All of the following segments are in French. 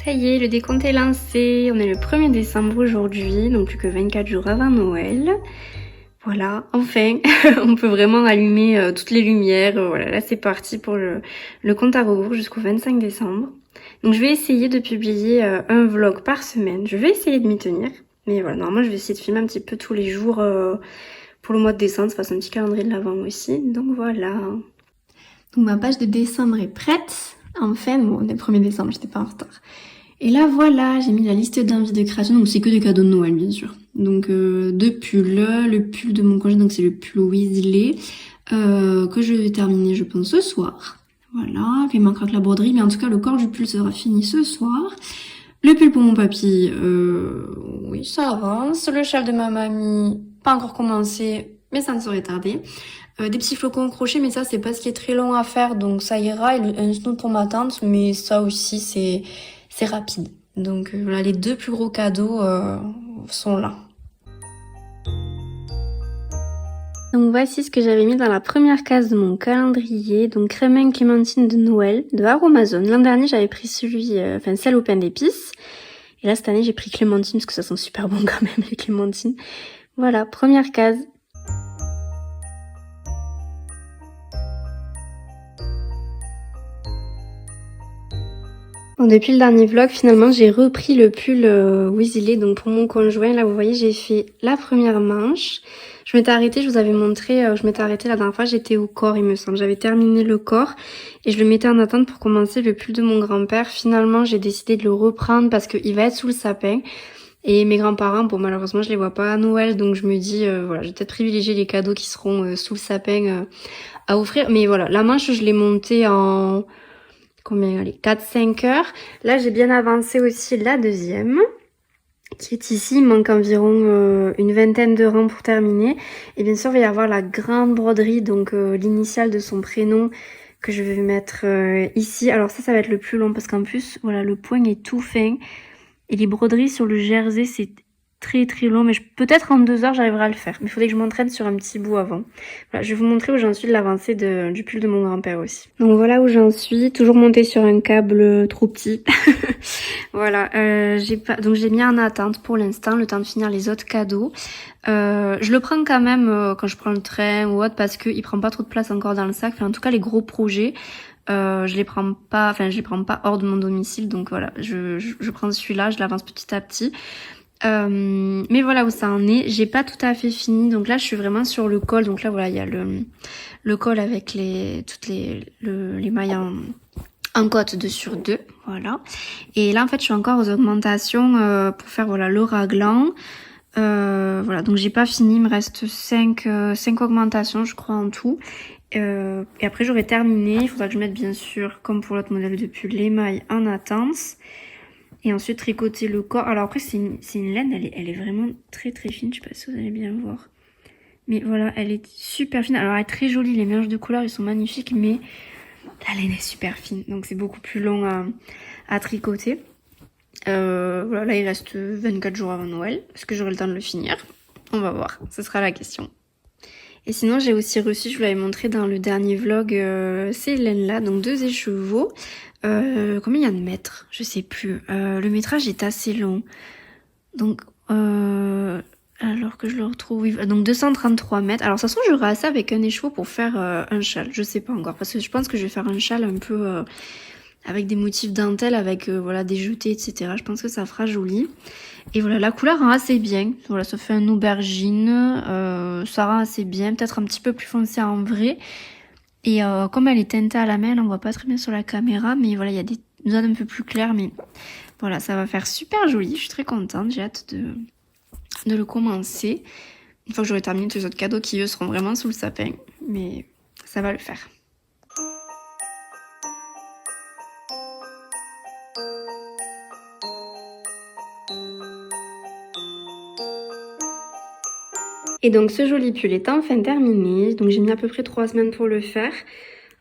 Ça y est, le décompte est lancé. On est le 1er décembre aujourd'hui, donc plus que 24 jours avant Noël. Voilà, enfin, on peut vraiment allumer toutes les lumières. Voilà, là c'est parti pour le compte à rebours jusqu'au 25 décembre. Donc je vais essayer de publier un vlog par semaine. Je vais essayer de m'y tenir. Mais voilà, normalement je vais essayer de filmer un petit peu tous les jours pour le mois de décembre. Ça fasse un petit calendrier de l'avant aussi. Donc voilà. Donc ma page de décembre est prête. Enfin, bon, on est le 1er décembre, j'étais pas en retard. Et là voilà, j'ai mis la liste d'envie de création, donc c'est que des cadeaux de Noël bien sûr. Donc deux pulls, le pull de mon congé, donc c'est le pull Weasley, que je vais terminer je pense ce soir. Voilà, il manquera que la broderie, mais en tout cas le corps du pull sera fini ce soir. Le pull pour mon papy, oui ça avance. Le châle de ma mamie, pas encore commencé, mais ça ne saurait tarder. Des petits flocons crochet, mais ça c'est pas ce qui est très long à faire, donc ça ira. Et un snood pour ma tante, mais ça aussi c'est rapide. Donc voilà, les deux plus gros cadeaux sont là. Donc voici ce que j'avais mis dans la première case de mon calendrier. Donc crémène clémentine de Noël de Aromazone. L'an dernier j'avais pris celui, celle au pain d'épices. Et là cette année j'ai pris clémentine parce que ça sent super bon quand même les clémentines. Voilà, première case. Bon, depuis le dernier vlog, finalement, j'ai repris le pull Weasley, donc pour mon conjoint. Là, vous voyez, j'ai fait la première manche. Je m'étais arrêtée, je vous avais montré, je m'étais arrêtée la dernière fois, j'étais au corps, il me semble. J'avais terminé le corps et je le mettais en attente pour commencer le pull de mon grand-père. Finalement, j'ai décidé de le reprendre parce qu'il va être sous le sapin. Et mes grands-parents, bon, malheureusement, je les vois pas à Noël, donc je me dis, voilà, je vais peut-être privilégier les cadeaux qui seront sous le sapin à offrir. Mais voilà, la manche, je l'ai montée en... combien, allez, 4-5 heures. Là, j'ai bien avancé aussi la deuxième, qui est ici. Il manque environ une vingtaine de rangs pour terminer. Et bien sûr, il va y avoir la grande broderie, donc l'initiale de son prénom, que je vais mettre ici. Alors ça va être le plus long, parce qu'en plus, voilà, le point est tout fin. Et les broderies sur le jersey, c'est très très long, mais peut-être en 2 heures j'arriverai à le faire. Mais il faudrait que je m'entraîne sur un petit bout avant. Voilà, je vais vous montrer où j'en suis de l'avancée du pull de mon grand-père aussi. Donc voilà où j'en suis, toujours montée sur un câble trop petit. Voilà, donc j'ai mis en attente pour l'instant, le temps de finir les autres cadeaux. Je le prends quand même quand je prends le train ou autre parce qu'il prend pas trop de place encore dans le sac. Enfin, en tout cas les gros projets. Je les prends pas hors de mon domicile, donc voilà, je prends celui-là, je l'avance petit à petit. Mais voilà où ça en est. J'ai pas tout à fait fini, donc là je suis vraiment sur le col. Donc là voilà, il y a le col avec toutes les mailles en côte 2 sur 2, voilà. Et là en fait je suis encore aux augmentations pour faire voilà le raglan. Voilà, donc j'ai pas fini, il me reste 5 augmentations je crois en tout. Et après j'aurai terminé, il faudra que je mette bien sûr, comme pour l'autre modèle de pull, les mailles en attente. Et ensuite tricoter le corps. Alors après c'est une laine, elle est vraiment très très fine, je sais pas si vous allez bien voir. Mais voilà, elle est super fine. Alors elle est très jolie, les mélanges de couleurs ils sont magnifiques, mais la laine est super fine. Donc c'est beaucoup plus long à tricoter. Voilà, là il reste 24 jours avant Noël. Est-ce que j'aurai le temps de le finir? On va voir, ce sera la question. Et sinon j'ai aussi reçu, je vous l'avais montré dans le dernier vlog, ces laines-là, donc 2 écheveaux. Combien il y a de mètres? Je sais plus. Le métrage est assez long. Donc, alors que je le retrouve... Oui, donc 233 mètres. Alors ça se trouve j'aurai assez avec un écheveau pour faire un châle. Je sais pas encore. Parce que je pense que je vais faire un châle un peu... avec des motifs dentelle, avec voilà des jetés, etc. Je pense que ça fera joli. Et voilà, la couleur rend assez bien. Voilà, ça fait un aubergine. Ça rend assez bien. Peut-être un petit peu plus foncé en vrai. Et comme elle est teintée à la main, on voit pas très bien sur la caméra. Mais voilà, il y a des zones un peu plus claires. Mais voilà, ça va faire super joli. Je suis très contente. J'ai hâte de le commencer. Une fois que j'aurai terminé tous les autres cadeaux qui, eux, seront vraiment sous le sapin. Mais ça va le faire. Et donc ce joli pull est enfin terminé, donc j'ai mis à peu près 3 semaines pour le faire.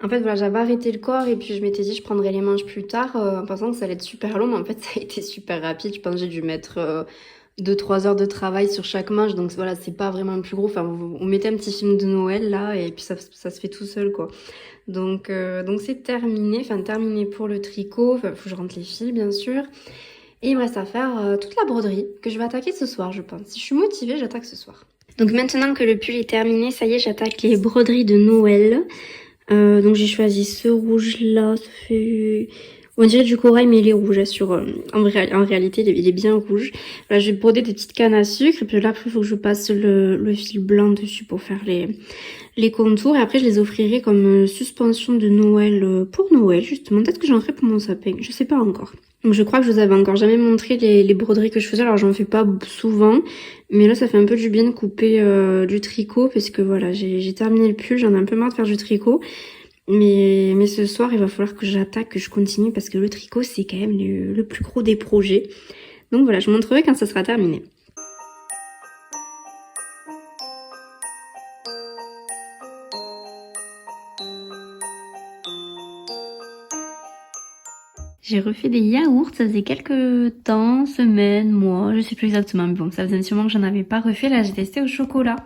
En fait voilà, j'avais arrêté le corps et puis je m'étais dit je prendrais les manches plus tard en pensant que ça allait être super long, mais en fait ça a été super rapide. Je pense que j'ai dû mettre 2-3 heures de travail sur chaque manche, donc voilà, c'est pas vraiment le plus gros. Enfin, on mettait un petit film de Noël là, et puis ça se fait tout seul, quoi. Donc c'est terminé, enfin terminé pour le tricot. Enfin, faut que je rentre les fils, bien sûr. Et il me reste à faire toute la broderie que je vais attaquer ce soir, je pense. Si je suis motivée, j'attaque ce soir. Donc maintenant que le pull est terminé, ça y est, j'attaque les broderies de Noël. Donc j'ai choisi ce rouge là, ça fait... On dirait du corail mais il est rouge en réalité il est bien rouge. Voilà, je vais broder des petites cannes à sucre et puis là après il faut que je passe le fil blanc dessus pour faire les contours et après je les offrirai comme suspension de Noël pour Noël justement. Peut-être que j'en ferai pour mon sapin, je sais pas encore. Donc je crois que je vous avais encore jamais montré les broderies que je faisais, alors j'en fais pas souvent, mais là ça fait un peu du bien de couper du tricot parce que voilà, j'ai terminé le pull, j'en ai un peu marre de faire du tricot. Mais ce soir, il va falloir que j'attaque, que je continue parce que le tricot, c'est quand même le plus gros des projets. Donc voilà, je vous montrerai quand ça sera terminé. J'ai refait des yaourts, ça faisait quelques temps, semaines, mois, je sais plus exactement, mais bon, ça faisait un petit moment que j'en avais pas refait. Là, j'ai testé au chocolat.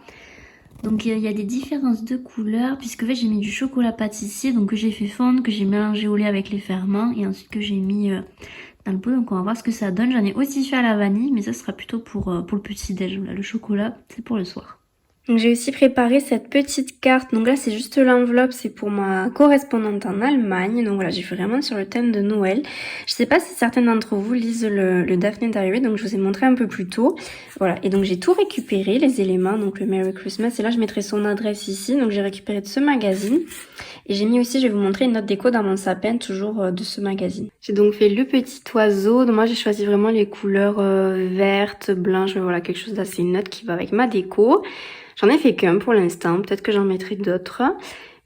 Donc il y a des différences de couleurs puisque en fait j'ai mis du chocolat pâtissier donc que j'ai fait fondre, que j'ai mélangé au lait avec les ferments et ensuite que j'ai mis dans le pot. Donc on va voir ce que ça donne. J'en ai aussi fait à la vanille mais ça sera plutôt pour le petit déj. Le chocolat c'est pour le soir. Donc j'ai aussi préparé cette petite carte. Donc là c'est juste l'enveloppe, c'est pour ma correspondante en Allemagne. Donc voilà, j'ai fait vraiment sur le thème de Noël. Je sais pas si certains d'entre vous lisent le Daphné d'arrivée, donc je vous ai montré un peu plus tôt. Voilà, et donc j'ai tout récupéré, les éléments, donc le Merry Christmas. Et là je mettrai son adresse ici. Donc j'ai récupéré de ce magazine. Et j'ai mis aussi, je vais vous montrer une note déco dans mon sapin, toujours de ce magazine. J'ai donc fait le petit oiseau. Donc moi j'ai choisi vraiment les couleurs vertes, blanches, voilà, quelque chose d'assez neutre qui va avec ma déco. J'en ai fait qu'un pour l'instant, peut-être que j'en mettrai d'autres.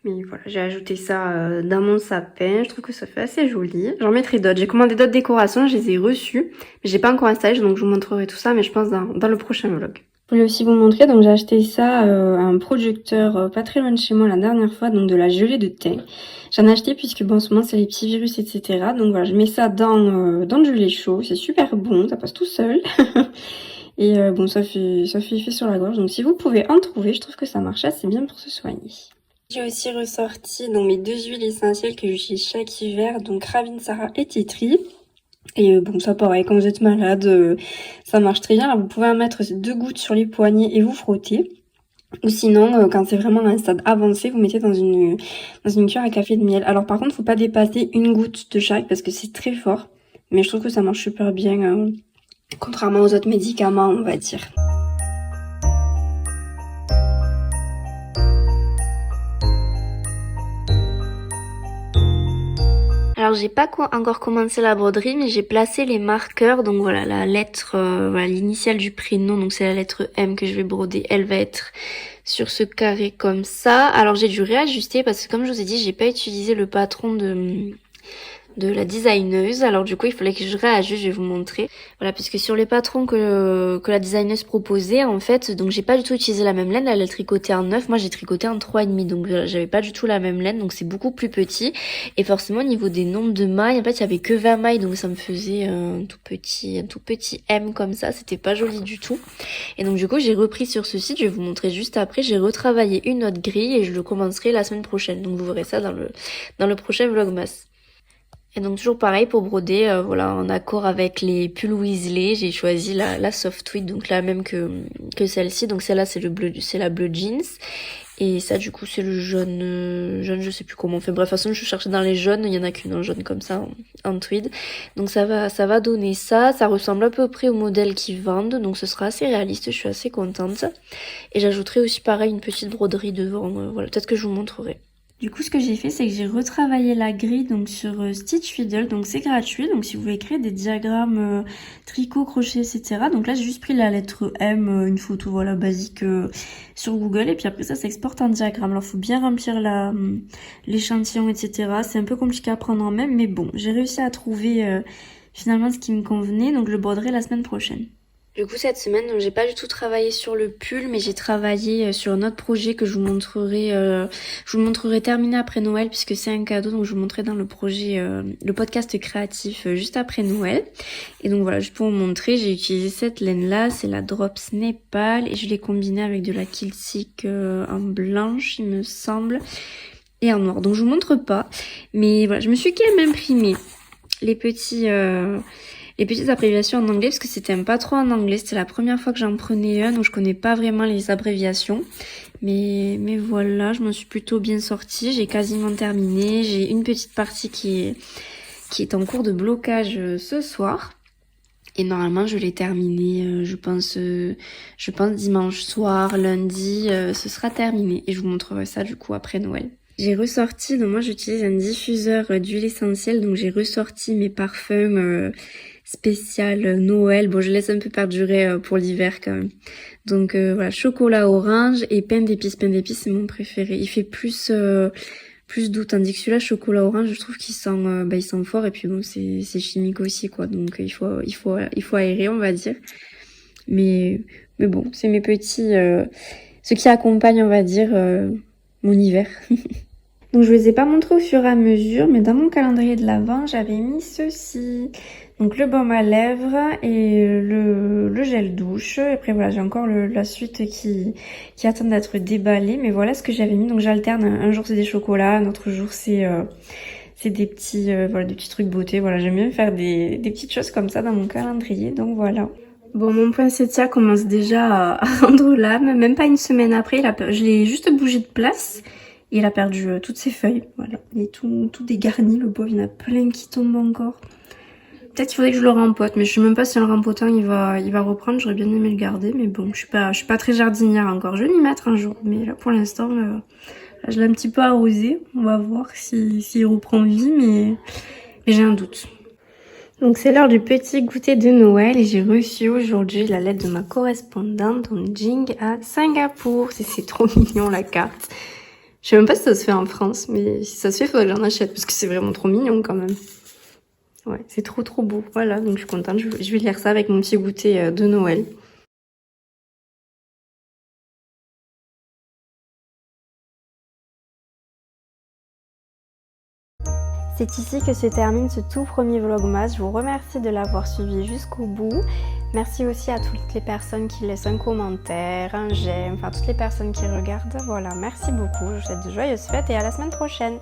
Mais voilà, j'ai ajouté ça dans mon sapin, je trouve que ça fait assez joli. J'en mettrai d'autres, j'ai commandé d'autres décorations, je les ai reçues. Mais j'ai pas encore installé, donc je vous montrerai tout ça, mais je pense dans le prochain vlog. Je voulais aussi vous montrer, donc j'ai acheté ça à un producteur pas très loin de chez moi la dernière fois, donc de la gelée de thym. J'en ai acheté puisque bon, en ce moment c'est les petits virus, etc. Donc voilà, je mets ça dans le gelé chaud, c'est super bon, ça passe tout seul. Et bon, ça fait effet sur la gorge. Donc si vous pouvez en trouver, je trouve que ça marche assez bien pour se soigner. J'ai aussi ressorti donc mes 2 huiles essentielles que j'utilise chaque hiver, donc Ravinsara et Tea Tree. Et bon, ça pareil, quand vous êtes malade, ça marche très bien. Alors vous pouvez en mettre 2 gouttes sur les poignets et vous frottez. Ou sinon, quand c'est vraiment à un stade avancé, vous mettez dans une cuillère à café de miel. Alors par contre, faut pas dépasser 1 goutte de chaque parce que c'est très fort. Mais je trouve que ça marche super bien. Contrairement aux autres médicaments, on va dire. Alors j'ai pas encore commencé la broderie, mais j'ai placé les marqueurs. Donc voilà, la lettre, voilà, l'initiale du prénom, donc c'est la lettre M que je vais broder. Elle va être sur ce carré comme ça. Alors j'ai dû réajuster parce que comme je vous ai dit, j'ai pas utilisé le patron de la designeuse. Alors du coup il fallait que je réajuste, je vais vous montrer. Voilà, puisque sur les patrons que la designeuse proposait, en fait, donc j'ai pas du tout utilisé la même laine. Elle a tricoté en 9, moi j'ai tricoté en 3,5, donc j'avais pas du tout la même laine, donc c'est beaucoup plus petit. Et forcément au niveau des nombres de mailles, en fait il y avait que 20 mailles, donc ça me faisait un tout petit M comme ça, c'était pas joli du tout. Et donc du coup j'ai repris sur ce site, je vais vous montrer juste après, j'ai retravaillé une autre grille et je le commencerai la semaine prochaine. Donc vous verrez ça dans le prochain vlogmas. Et donc toujours pareil pour broder, voilà, en accord avec les pulls Weasley, j'ai choisi la soft tweed, donc la même que celle-ci. Donc celle-là c'est la bleu jeans. Et ça du coup c'est le jaune, je sais plus comment on fait. Bref, de toute façon je cherchais dans les jaunes, il y en a qu'une en jaune comme ça en tweed. Donc ça va donner ça. Ça ressemble à peu près au modèle qu'ils vendent, donc ce sera assez réaliste, je suis assez contente. Et j'ajouterai aussi pareil une petite broderie devant, voilà, peut-être que je vous montrerai. Du coup, ce que j'ai fait, c'est que j'ai retravaillé la grille donc sur Stitch Fiddle, donc c'est gratuit. Donc si vous voulez créer des diagrammes tricot, crochet, etc. Donc là, j'ai juste pris la lettre M, une photo voilà basique sur Google, et puis après ça s'exporte en diagramme. Alors faut bien remplir l'échantillon, etc. C'est un peu compliqué à prendre en main, mais bon, j'ai réussi à trouver finalement ce qui me convenait, donc je le broderai la semaine prochaine. Du coup, cette semaine, j'ai pas du tout travaillé sur le pull, mais j'ai travaillé sur un autre projet que je vous montrerai terminé après Noël, puisque c'est un cadeau, donc je vous montrerai dans le projet, le podcast créatif juste après Noël. Et donc voilà, juste pour vous montrer, j'ai utilisé cette laine-là, c'est la Drops Népal, et je l'ai combinée avec de la Kiltsick en blanche, il me semble, et en noir. Donc je vous montre pas, mais voilà, je me suis quand même imprimé les petites abréviations en anglais parce que c'était pas trop en anglais. C'était la première fois que j'en prenais un, donc je connais pas vraiment les abréviations. Mais voilà, je m'en suis plutôt bien sortie. J'ai quasiment terminé. J'ai une petite partie qui est en cours de blocage ce soir. Et normalement, je l'ai terminé, je pense dimanche soir, lundi, ce sera terminé. Et je vous montrerai ça du coup après Noël. J'ai ressorti, donc moi j'utilise un diffuseur d'huile essentielle, donc j'ai ressorti mes parfums spécial Noël. Bon, je laisse un peu perdurer pour l'hiver quand même. Donc voilà, chocolat orange et pain d'épices. Pain d'épices, c'est mon préféré. Il fait plus doux, tandis que celui-là, chocolat orange, je trouve qu'il sent il sent fort et puis bon, c'est chimique aussi quoi. Donc il faut aérer, on va dire. Mais bon, c'est mes petits ce qui accompagne, on va dire mon hiver. Donc je ne les ai pas montrés au fur et à mesure, mais dans mon calendrier de l'Avent, j'avais mis ceci. Donc le baume à lèvres et le gel douche. Et après voilà, j'ai encore la suite qui attend d'être déballée. Mais voilà ce que j'avais mis. Donc j'alterne. Un jour c'est des chocolats, un autre jour c'est des petits des petits trucs beauté. Voilà, j'aime bien faire des petites choses comme ça dans mon calendrier. Donc voilà. Bon, mon poinsettia commence déjà à rendre l'âme. Même pas une semaine après, je l'ai juste bougé de place. Et il a perdu toutes ses feuilles, voilà. Il est tout dégarni, le bois, il y en a plein qui tombent encore. Peut-être qu'il faudrait que je le rempote, mais je sais même pas si en le rempotant il va reprendre. J'aurais bien aimé le garder, mais bon, je suis pas très jardinière encore. Je vais m'y mettre un jour, mais là pour l'instant, je l'ai un petit peu arrosé. On va voir s'il reprend vie, mais j'ai un doute. Donc c'est l'heure du petit goûter de Noël et j'ai reçu aujourd'hui la lettre de ma correspondante en Jing à Singapour. C'est trop mignon la carte. Je sais même pas si ça se fait en France, mais si ça se fait, il faudrait que j'en achète parce que c'est vraiment trop mignon quand même. Ouais, c'est trop beau. Voilà, donc je suis contente. Je vais lire ça avec mon petit goûter de Noël. C'est ici que se termine ce tout premier vlogmas. Je vous remercie de l'avoir suivi jusqu'au bout. Merci aussi à toutes les personnes qui laissent un commentaire, un j'aime, enfin toutes les personnes qui regardent. Voilà, merci beaucoup. Je vous souhaite de joyeuses fêtes et à la semaine prochaine.